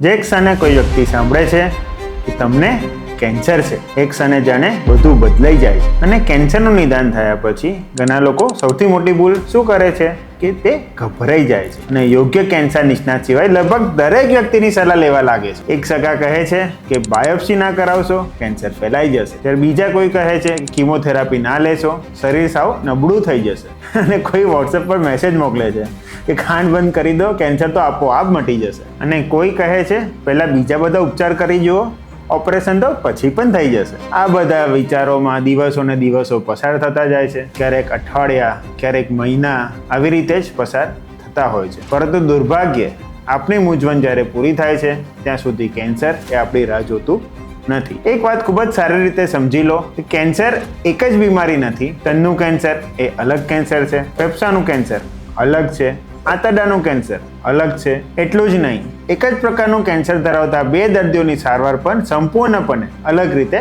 જે ક્ષણે કોઈ વ્યક્તિ સાંભળે છે કે તમને કેન્સર છે, એ ક્ષણે જાણે બધું બદલાઈ જાય છે. અને કેન્સરનું નિદાન થયા પછી ઘણા લોકો સૌથી મોટી ભૂલ શું કરે છે કે તે ગભરાઈ જાય છે અને યોગ્ય કેન્સર નિષ્ણાત સિવાય લગભગ દરેક વ્યક્તિની સલાહ લેવા લાગે છે. એક સગા કહે છે કે બાયોપ્સી ના કરાવશો કેન્સર ફેલાઈ જશે, ત્યારે બીજા કોઈ કહે છે કિમોથેરાપી ના લેશો શરીર સાવ નબળું થઈ જશે, અને કોઈ વોટ્સએપ પર મેસેજ મોકલે છે કે ખાંડ બંધ કરી દો, કેન્સર તો આપોઆપ મટી જશે. અને કોઈ કહે છે પહેલા બીજા બધા ઉપચાર કરી જુઓ, ઓપરેશન તો પછી પણ થઈ જશે. આ બધા વિચારોમાં દિવસો ને દિવસો પસાર થતા જાય છે. ક્યારેક અઠવાડિયા, ક્યારેક મહિના આવી રીતે જ પસાર થતા હોય છે. પરંતુ દુર્ભાગ્યે આપણી મૂંઝવણ જ્યારે પૂરી થાય છે ત્યાં સુધી કેન્સર એ આપણી રાહ જોતું નથી. એક વાત ખૂબ જ સારી રીતે સમજી લો કે કેન્સર એક જ બીમારી નથી. સ્તનનું કેન્સર એ અલગ કેન્સર છે, ફેફસાનું કેન્સર અલગ છે, આંતરડાનું કેન્સર અલગ છે. એટલું જ નહીં, એક જ પ્રકારનું કેન્સર ધરાવતા બે દર્દીઓની સારવાર પણ સંપૂર્ણપણે અલગ રીતે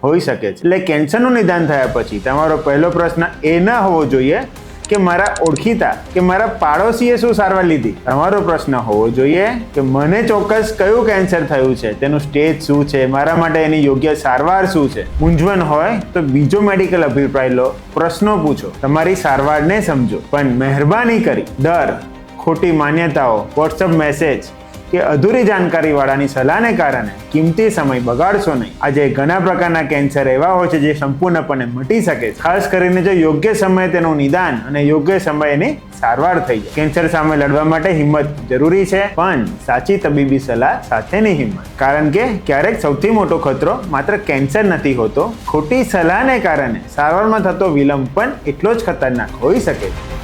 હોઈ શકે છે. એટલે કેન્સરનું નિદાન થયા પછી તમારો પહેલો પ્રશ્ન એ ન હોવો જોઈએ કે મારા ઓળખીતા કે મારા પાડોશીએ શું સારવાર લીધી. તમારો પ્રશ્ન હોવો જોઈએ કે મને ચોક્કસ કયું કેન્સર થયું છે, તેનું સ્ટેજ શું છે, મારા માટે એની યોગ્ય સારવાર શું છે. મૂંઝવણ હોય તો બીજો મેડિકલ અભિપ્રાય લો, પ્રશ્નો પૂછો, તમારી સારવારને સમજો. પણ મહેરબાની કરી ડર, ખોટી માન્યતાઓ, વોટ્સઅપ મેસેજ કે અધૂરી જાણકારી વાળાની સલાહને કારણે કિંમતી સમય બગાડશો નહીં. આજે ઘણા પ્રકારના કેન્સર એવા હોય છે જે સંપૂર્ણપણે મટી શકે છે, ખાસ કરીને જો યોગ્ય સમયે તેનું નિદાન અને યોગ્ય સમયે એની સારવાર થઈ જાય. કેન્સર સામે લડવા માટે હિંમત જરૂરી છે, પણ સાચી તબીબી સલાહ સાથેની હિંમત. કારણ કે ક્યારેક સૌથી મોટો ખતરો માત્ર કેન્સર નથી હોતો, ખોટી સલાહને કારણે સારવારમાં થતો વિલંબ પણ એટલો જ ખતરનાક હોઈ શકે છે.